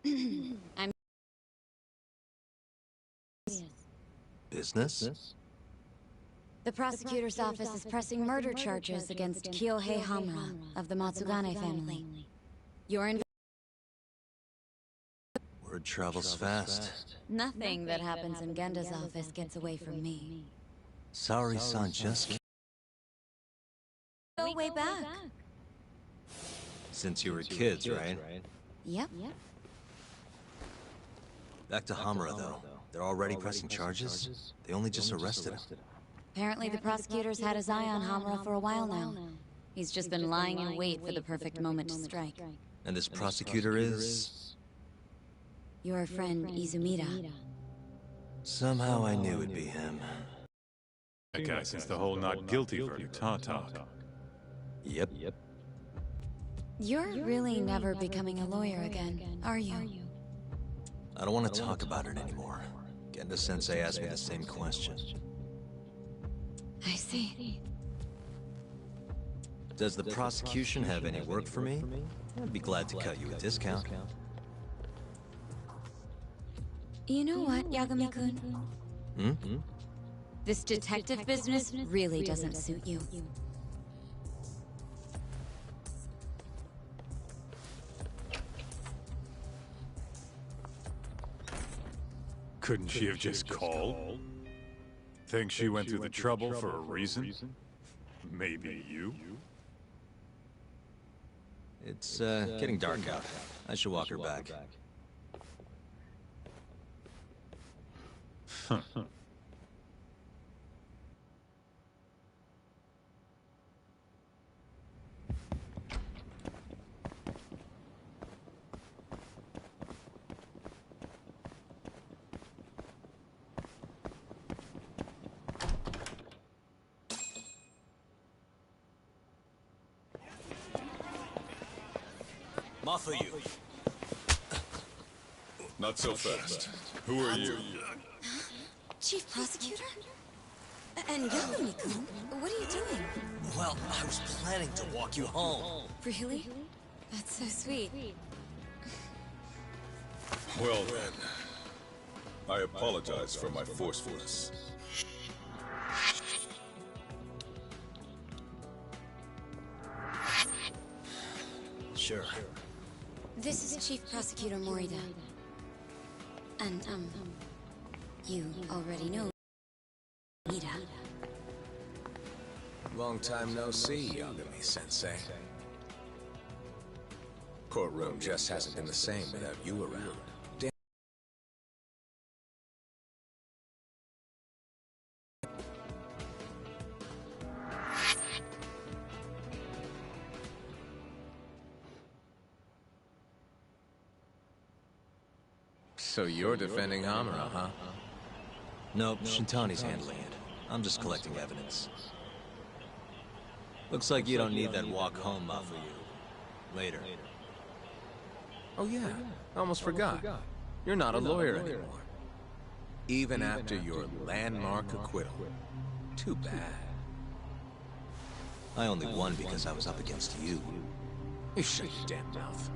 I'm Business? The prosecutor's office is pressing murder charges against Kyohei Hamura of the Matsugane family. You're in. Word travels fast. Nothing that happens in Genda's office gets away from me. Saori-san just... Go way back. Since you were kids, right? Yep. Back to Hamura, though. They're already pressing charges? They only just arrested him. Apparently the prosecutor's had his eye on Hamura for a while now. He's just been lying in wait for the perfect moment to strike. And this prosecutor is... Your friend Izumida. Somehow I knew it'd be him. That guy since the whole not guilty verdict, talk. Yep. You're really never becoming a lawyer again, are you? I don't want to talk about it anymore. Genda-sensei asked me the same question. I see. Does the prosecution have any work for me? I'd be glad to cut you a discount. You know what, Yagami-kun? This detective business really doesn't suit you. Couldn't she have just called? Think she went through the trouble for a reason? Maybe you? It's getting dark out. I should walk her back. Mafuyu. Not so fast. Who are you? Chief Prosecutor? And Yagami-kun, what are you doing? Well, I was planning to walk you home. Really? That's so sweet. Well then, I apologize for my forcefulness. Sure. This is Chief Prosecutor Morida. And, you already know Morida. Long time no see, Yagami-sensei. Courtroom just hasn't been the same without you around. So you're defending Hamura, huh? Nope, Shintani's handling it. I'm just collecting evidence. Looks like you don't need that walk home, Mafuyu. Later. Oh yeah, I almost forgot. You're not a lawyer anymore. Even after your landmark acquittal. Too bad. I only won because I was up against you. You shut your damn mouth.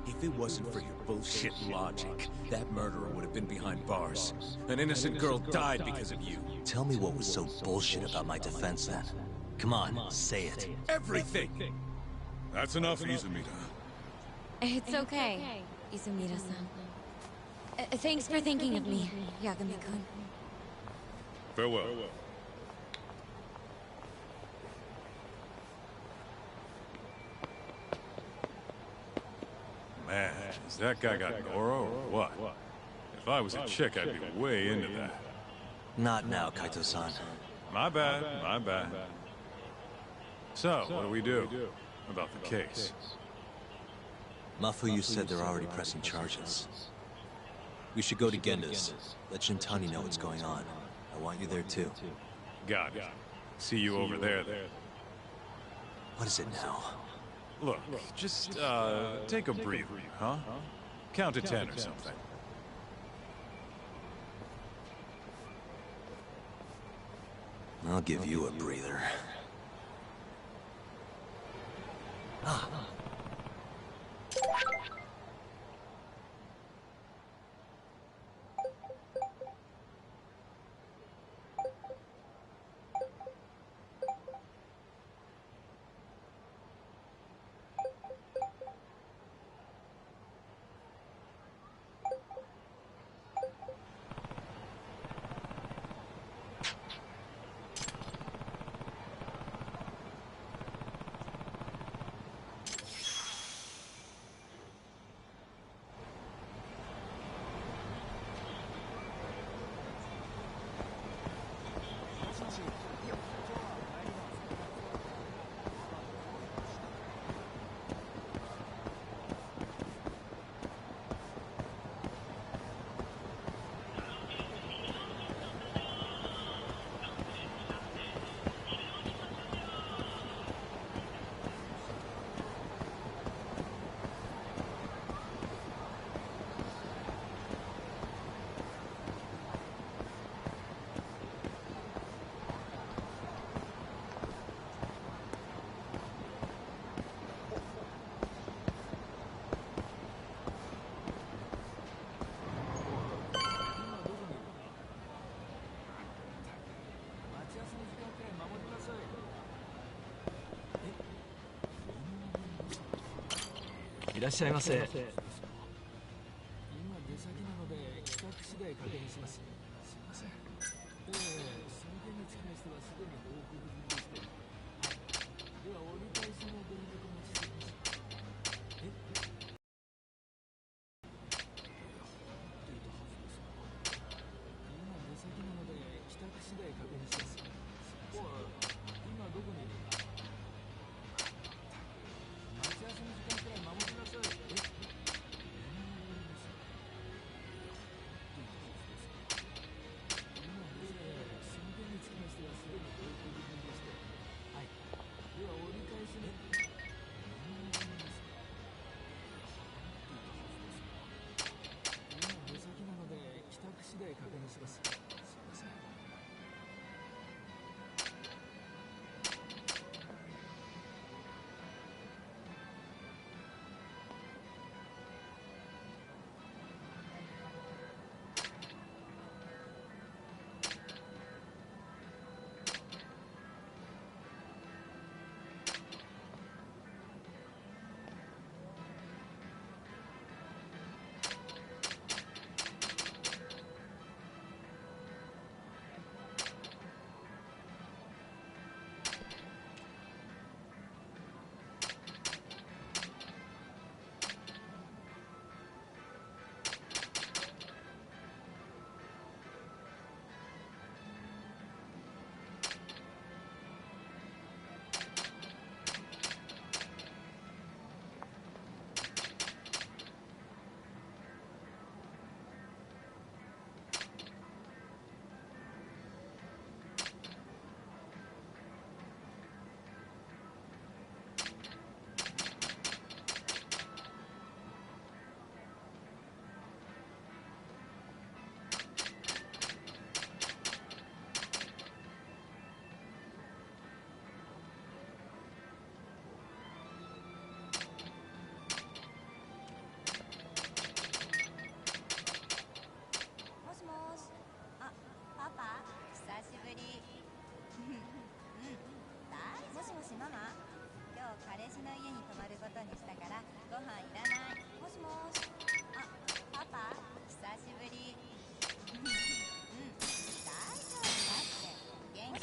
If it wasn't for your bullshit logic, that murderer would have been behind bars. An innocent girl died because of you. Tell me what was so bullshit about my defense then. Come on, say it. Everything! That's enough, Izumida. It's okay, Izumida-san. Thanks for thinking of me, Yagami-kun. Farewell. Man, has that guy got Noro or what? If I was a chick, I'd be way into that. Not now, Kaito-san. My bad. So, what do we do about the case? Mafuyu said they're already pressing charges. We should go to Genda's. Let Shintani know what's going on. I want you there too. Got it. See you over there then. What is it now? Look, just, take a breather, huh? Count to 10 or something. I'll give you a breather. いらっしゃいませ。今出先なので帰宅次第確認します。すいません。その件につきましてはすでに報告済みでして。では折り返しのご連絡お待ちしています。今出先なので帰宅次第確認します。おい、今どこにいるんだ。待ち合わせの時間くらい守りなさい。次第確認します。すいません。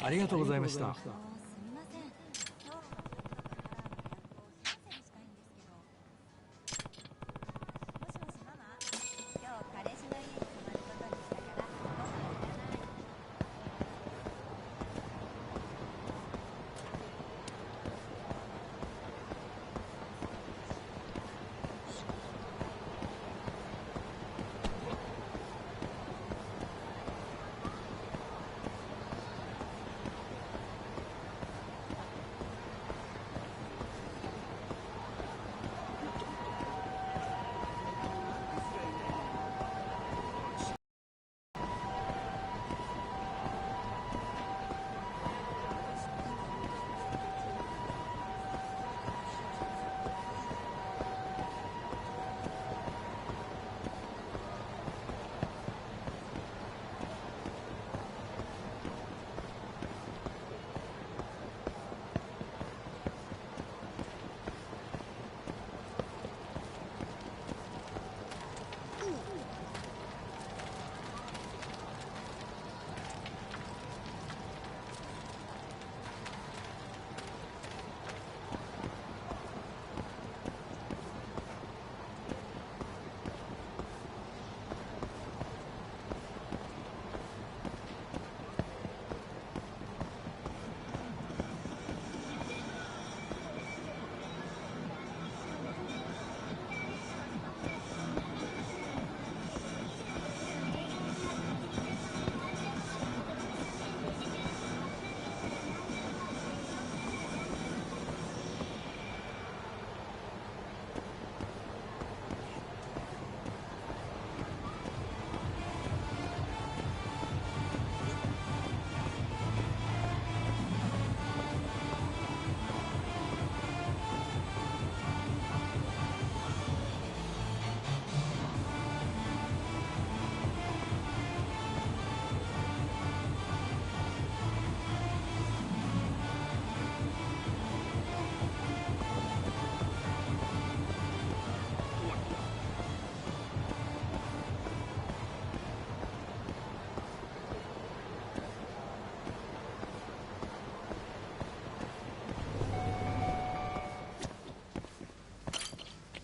ありがとうございました。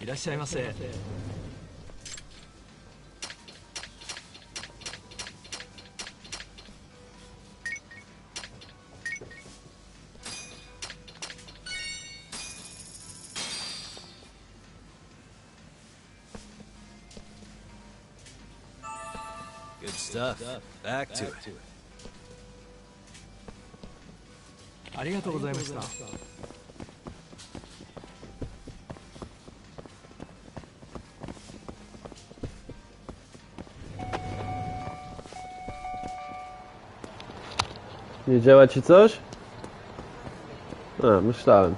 らっしゃいませ。Good stuff. Back to it. ありがとうございました。Nie działa ci coś? A, myślałem.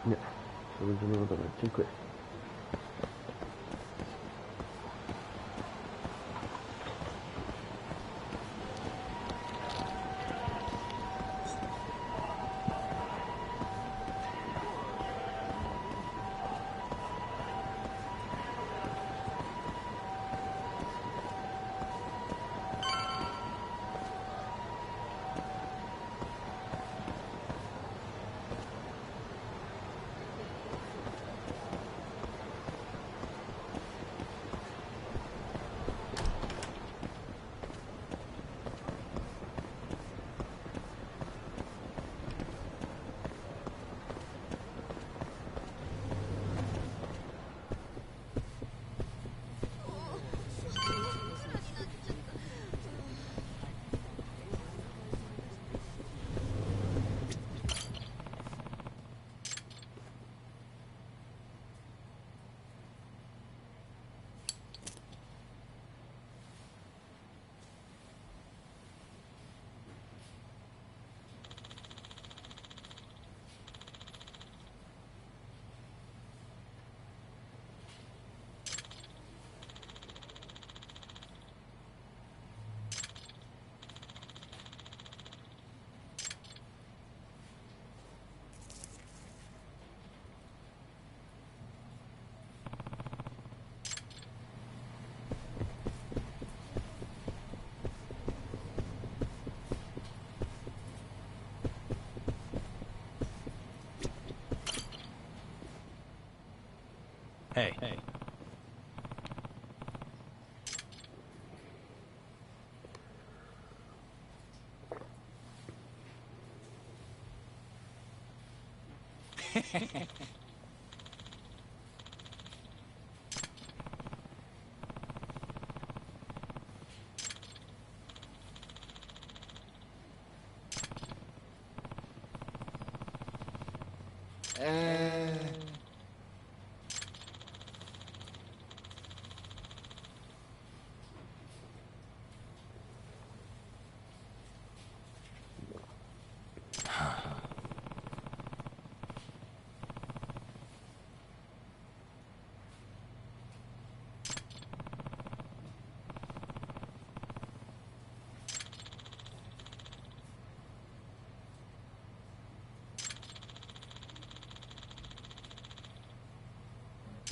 Nie, to będziemy ładować. Dziękuję. Hey.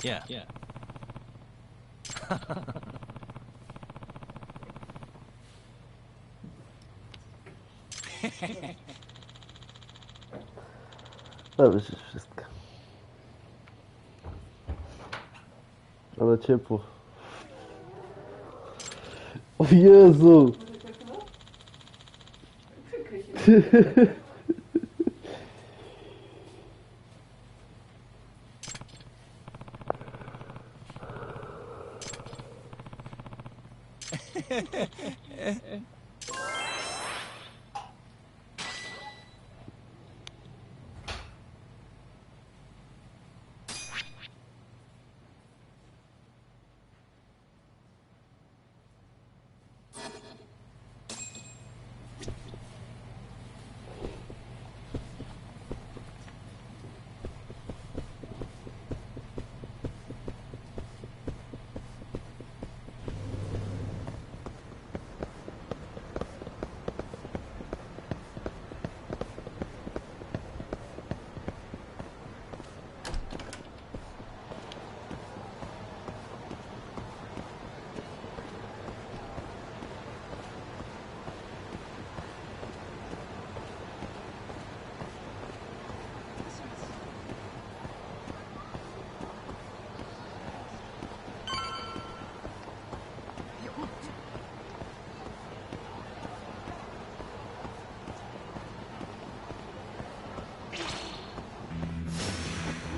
Yeah. To już jest wszystko. Ale ciepło. O Jezu!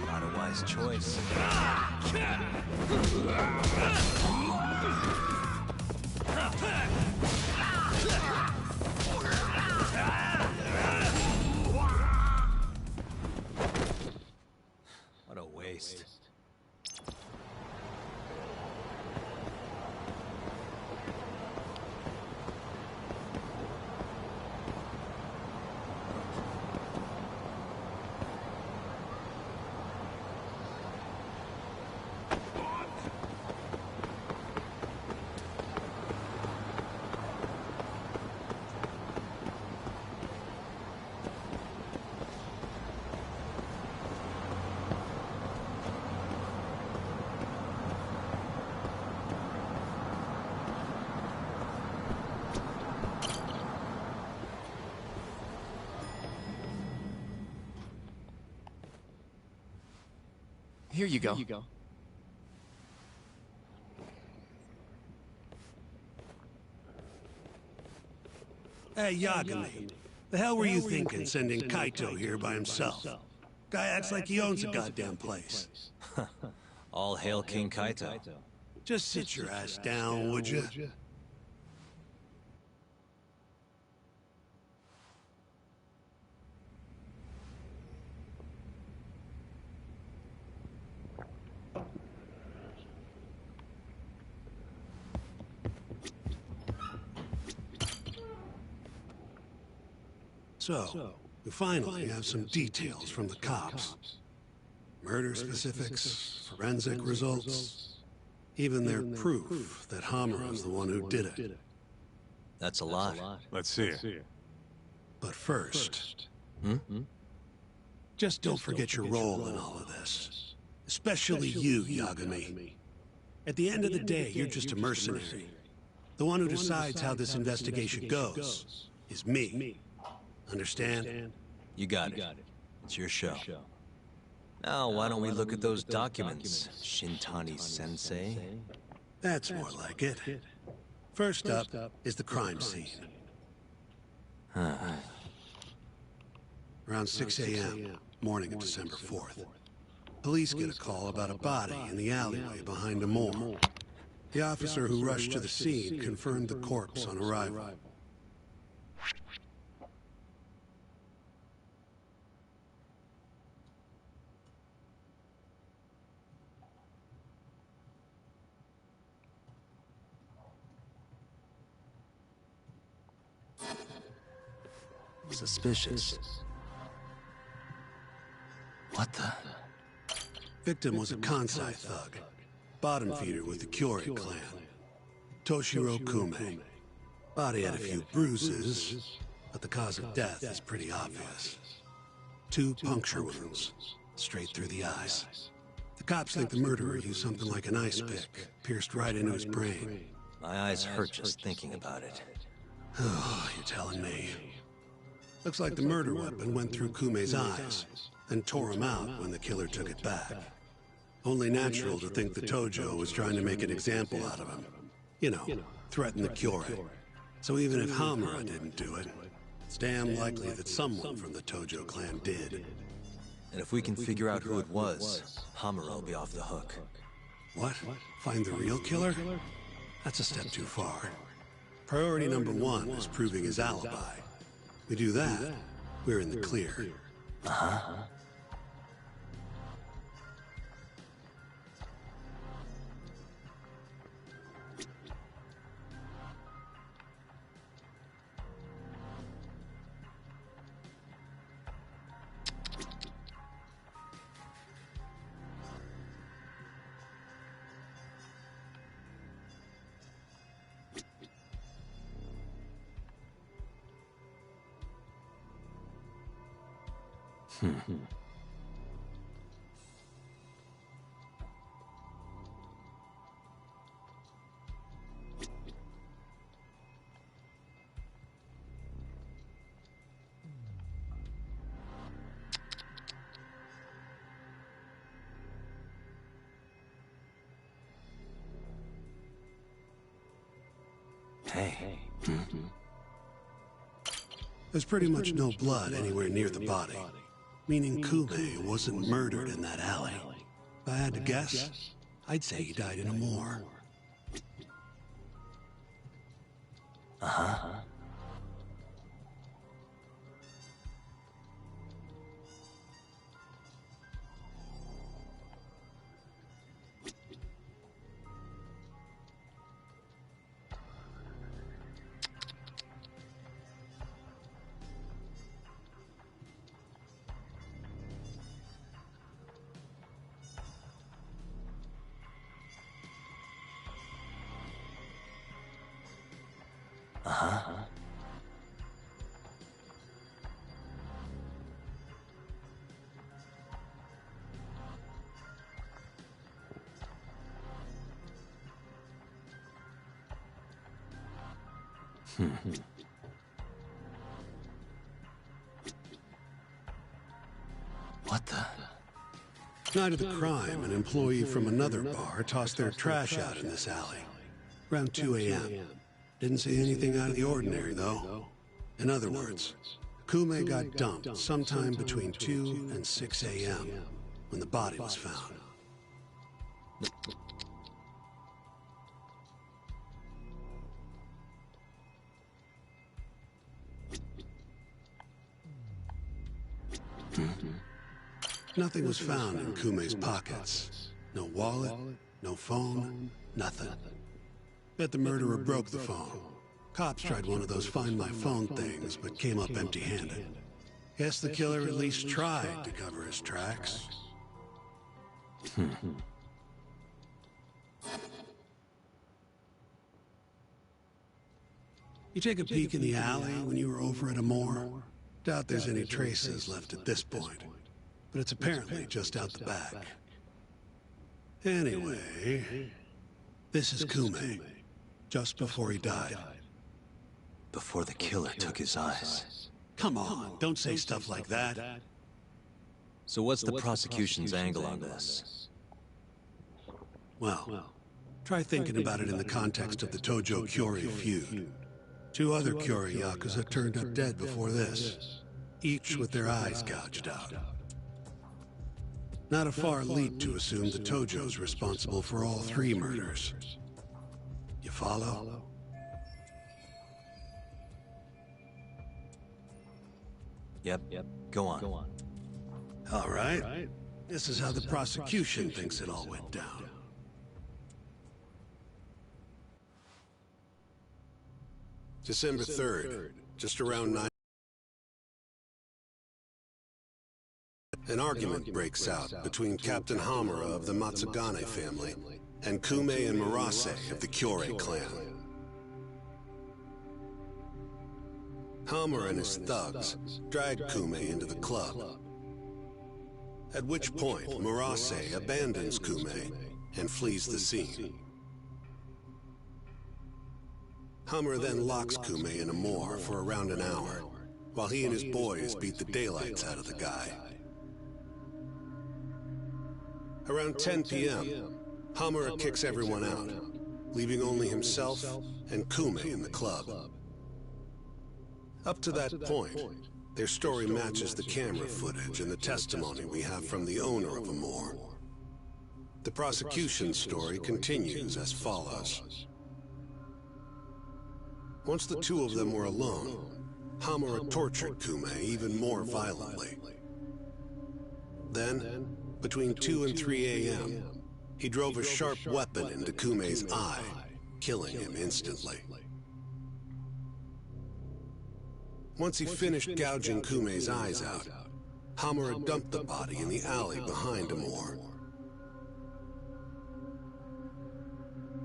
Not a wise choice. What a waste. Here you go. Hey, Yagami. The hell were you thinking sending Kaito here by himself? Guy acts like he owns the goddamn place. All hail King Kaito. Just sit your ass down, would you? So, we finally have some details from the cops. Murder specifics, forensic results, even their proof that Hamura's the one who did it. That's a lot. Let's see it. But first, just don't forget your role in all of this. Especially you, Yagami. At the end of the day, you're just a mercenary. The one who decides how this investigation goes is me. Understand? You got it. It's your show. Now, why don't we look at those documents, Shintani-sensei? That's more like it. First up is the crime scene. Around 6 a.m., morning of December 4th. Police get a call about a body in the alleyway behind a mall. The officer who rushed to the scene confirmed the corpse on arrival. Suspicious. What the? Victim was a Kansai thug, bottom feeder with the Kyori clan. Toshiro Kume. Body had a few bruises, but the cause of death is pretty obvious. 2 puncture wounds, straight through the eyes. The cops think the murderer used something like an ice pick, pierced right into his brain. My eyes hurt just thinking about it. Oh, you're telling me. Looks like the murder weapon went through Kume's eyes, then tore him out when the killer took it back. Only natural to think the Tojo was trying to make an example out of him. You know, threaten the Kyori. So even if Hamura didn't do it, it's damn likely that someone from the Tojo clan did. And if we can figure out who it was, Hamura will be off the hook. What? Find the real killer? That's a step too far. Priority number one is proving his alibi. We do that, we're in the clear. Uh-huh. Hey. There's pretty much no blood anywhere near the body, meaning Kume wasn't murdered in that alley. If I had to guess, I'd say he died in a moor. Uh-huh. Uh-huh. What the? Night of the crime, an employee from another bar tossed their trash out in this alley. Around 2 a.m. Didn't see anything out of the ordinary, though. In other words, Kume got dumped sometime between 2 and 6 a.m. when the body was found. Nothing was found in Kume's pockets. No wallet, no phone, nothing. Bet the murderer broke the phone. Cops tried one of those Find My Phone things, but came up empty-handed. Guess the killer at least tried to cover his tracks. You take a peek in the alley when you were over at a moor? Doubt there's any traces left at this point. But it's apparently just out the back. Anyway, this is Kume, just before he died. Before the killer took his eyes. Come on, don't say stuff like that. So what's the prosecution's angle on this? Well, try thinking about it in the context of the Tojo-Kyori feud. 2 other Kyori Yakuza turned up dead before this, each with their eyes gouged out. Not a far leap to assume the Tojo's responsible for all 3 murders. You follow? Yep. Go on. All right. This is how the prosecution thinks it all went down. December 3rd, just around 9. An argument breaks out between Captain Hamura of the Matsugane family and Kume and Murase of the Kyore clan. Hamura and his thugs drag Kume into the club, at which point Murase abandons Kume and flees the scene. Hamura then locks Kume in a moor for around an hour, while he and his boys beat the daylights out of the guy. Around 10 p.m., Hamura kicks everyone out, leaving only himself and Kume in the club. Up to that point, their story matches the camera footage and the testimony we have from the owner of the moor. The prosecution's story continues as follows. Once the two of them were alone, Hamura tortured Kume even more violently. Then, between 2 and 3 a.m., he drove a sharp weapon into Kume's eye, killing him instantly. Once he finished gouging Kume's eyes out, Hamura dumped the body in the alley behind Amor.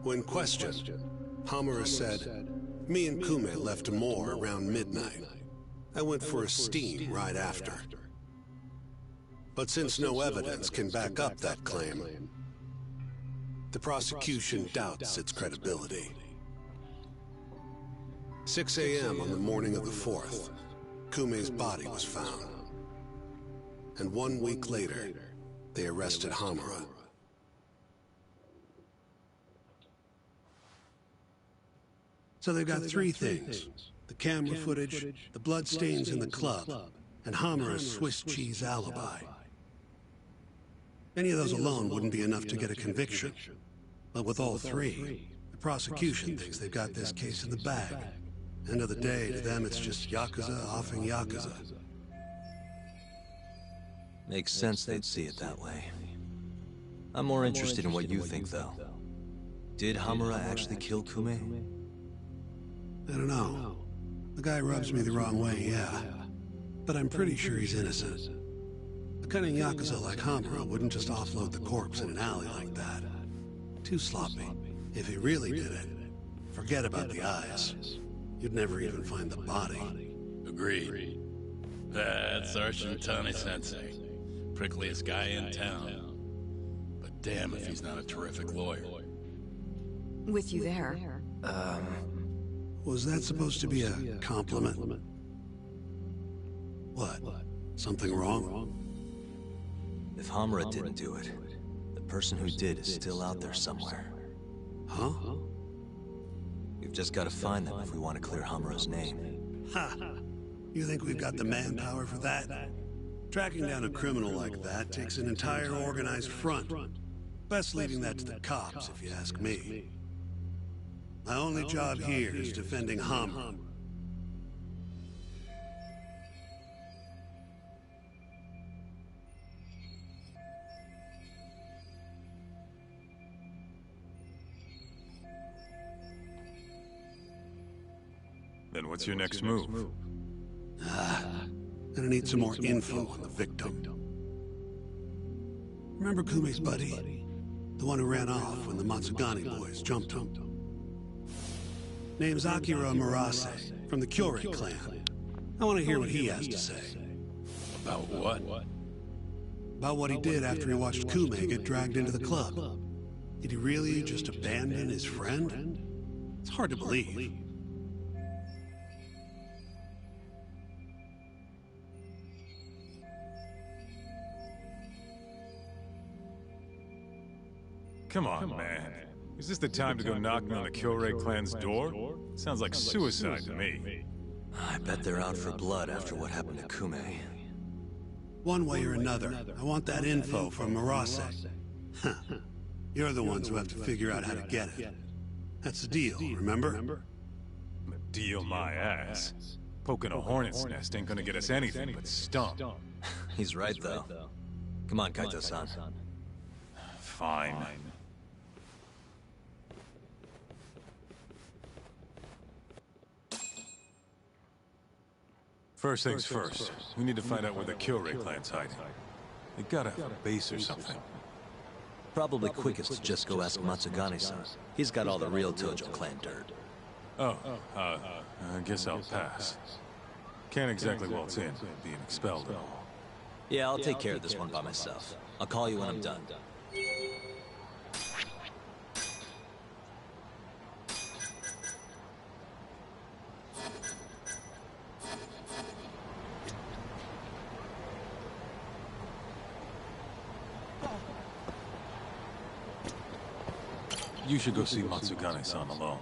When questioned, Hamura said, "Me and Kume left Amor around midnight. I went for a steam right after." But since no evidence can back up that claim, the prosecution doubts its credibility. 6 a.m. on the morning of the 4th, Kume's body was found. And 1 week later, they arrested Hamura. So they've got three things: the camera footage, the bloodstains in the club, and Hamura's Swiss cheese alibi. Any of those alone wouldn't be enough to get a conviction. But with all three, the prosecution thinks they've got this case in the bag. End of the day, to them it's just Yakuza offing Yakuza. Makes sense they'd see it that way. I'm more interested in what you think, though. Did Hamura actually kill Kume? I don't know. The guy rubs me the wrong way, yeah. But I'm pretty sure he's innocent. A cunning Yakuza like Hamura wouldn't just offload the corpse in an alley like that. Too sloppy. If he really did it, forget about the eyes. You'd never even find the body. Agreed. That's our Shintani-sensei. Prickliest guy in town. But damn if he's not a terrific lawyer. With you there. Was that supposed to be a compliment? What? Something wrong? If Hamura didn't do it, the person who did is still out there somewhere. Huh? We've just got to find them if we want to clear Hamura's name. Ha! You think we've got the manpower for that? Tracking down a criminal like that takes an entire organized front. Best leaving that to the cops, if you ask me. My only job here is defending Hamura. Then what's your next move? Gonna need some more info on the victim. Remember Kume's buddy? The one who ran off when the Matsugane boys jumped him? Name's Akira Murase, from the Kyorei clan. I want to hear what he has to say. About what? About what he did after he watched Kume get dragged into the club. Did he really just abandon his friend? It's hard to believe. Come on, man. Is this the time to go knocking on the Kyorei clan's door? Sounds like suicide to me. I bet they're out for blood after what happened to Kume. One way or another, I want that info from Murase. Huh. You're the ones who have to figure out how to get it. That's the deal, remember? Deal my ass. Poking a hornet's nest ain't gonna get us anything but stump. He's right, though. Come on, Kaito-san. Fine. First things first, we need to find out where the Kyorei clan's hiding. They gotta have a base or something. Probably quickest to just go ask Matsugane-san. He's got all the real Tojo clan dirt. I guess I'll pass. Can't exactly waltz in, being expelled and all. Yeah, I'll take care of this one by myself. I'll call you when I'm done. You should go see Matsugane-san alone.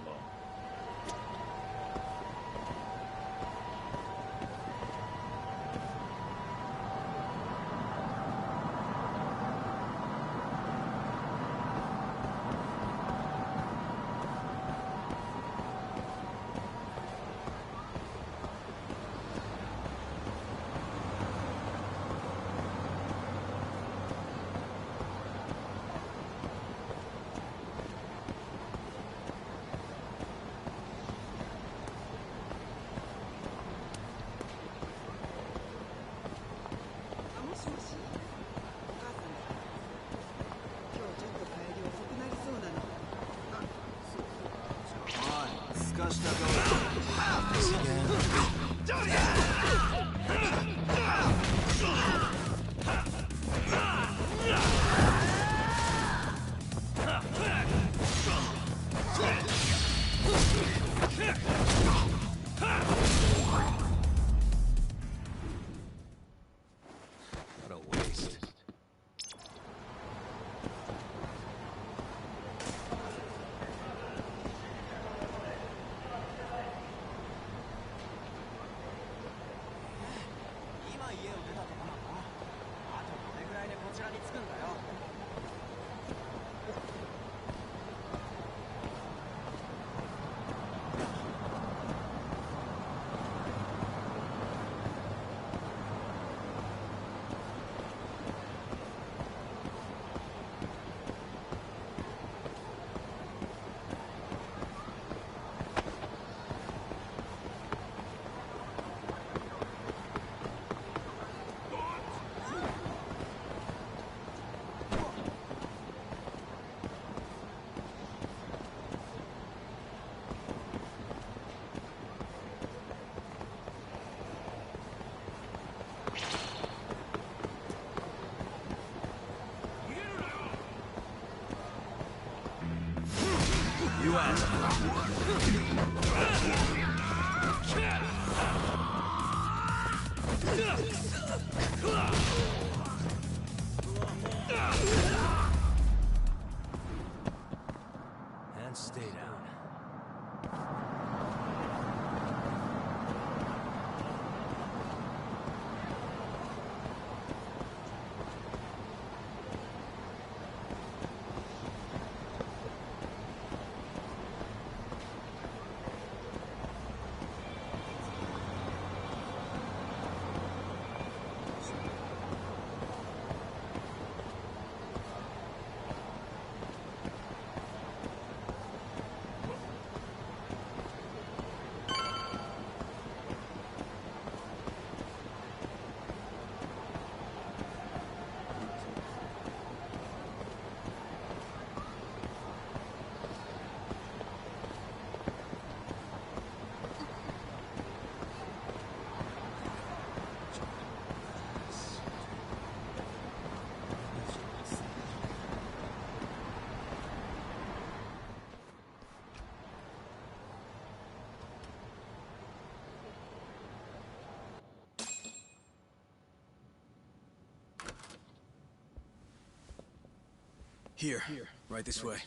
What a waste. You asked. And stay down. Here, right this way.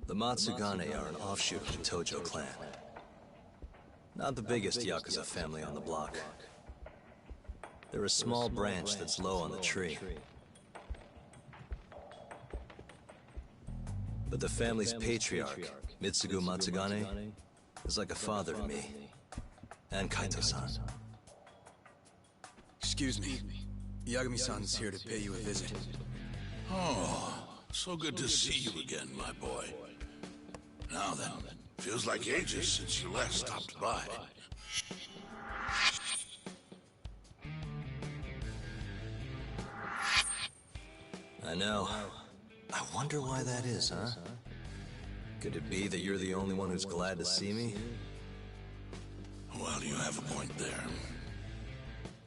The Matsugane are an offshoot of the Tojo clan. Not the biggest Yakuza family on the block. They're a small branch that's low on the tree. But the family's patriarch, Mitsugu Matsugane, is like a father to me. And Kaito-san. Excuse me. Yagami-san's here to pay you a visit. Oh, so good to see you again, my boy. Now then, feels like ages since you last stopped by. I know. I wonder why that is, huh? Could it be that you're the only one who's glad to see me? Well, you have a point there.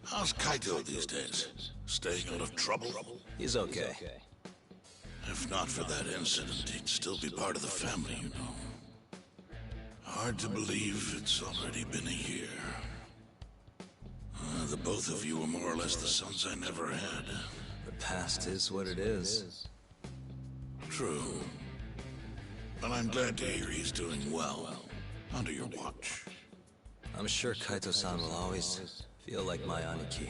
How's Kaito these days? Staying out of trouble? He's okay. If not for that incident, he'd still be part of the family, you know. Hard to believe it's already been a year. The both of you are more or less the sons I never had. The past is what it is. True. But I'm glad to hear he's doing well. Under your watch. I'm sure Kaito-san will always feel like my Aniki.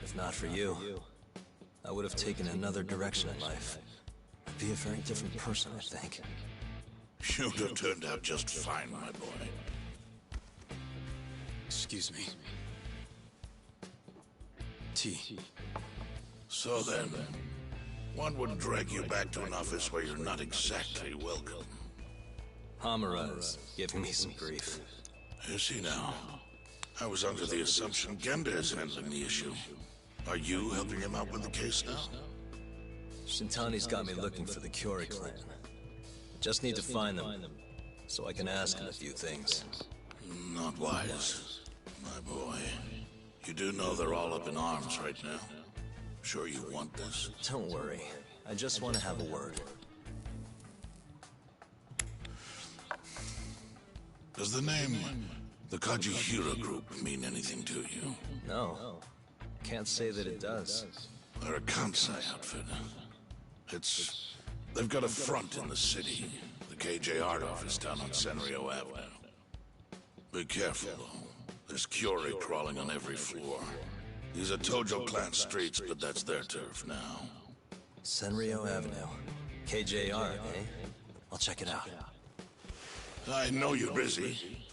If not for you, I would have taken another direction in life. I'd be a very different person, I think. You'd have turned out just fine, my boy. Excuse me. Tea. So then, one would drag you back to an office where you're not exactly welcome. Hamura is giving me some grief. Is he now? I was under the assumption Genda is handling the issue. Are you helping him out with the case now? Shintani's got me looking for the Kyori clan. Just need to find them, so I can ask him a few things. Not wise, my boy. You do know they're all up in arms right now. Sure you want this? Don't worry. I just want to have a word. Does the name the Kajihira Group mean anything to you? No. Can't say that it does. They're a Kansai outfit. They've got a front in the city. The KJ Art office down on Senryo Avenue. Be careful, though. There's Curie crawling on every floor. These are Tojo clan streets, but that's their turf now. Senryo Avenue. KJR, eh? I'll check it out. I know you're busy.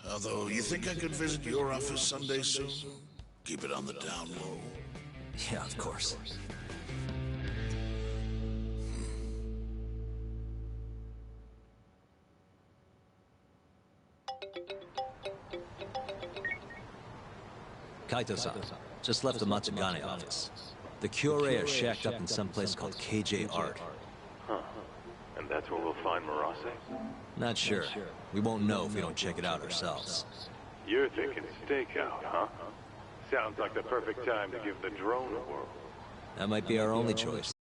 Although, you think I could visit your office Sunday soon? Keep it on the down low. Yeah, of course. Kaito-san, just left the Matsugane office. The Cure are shacked up in some place called KJ Art. Huh. And that's where we'll find Marase? Not sure. We won't know if we don't check it out ourselves. You're thinking stakeout, huh? Sounds like the perfect time to give the drone a whirl. That might be our only choice.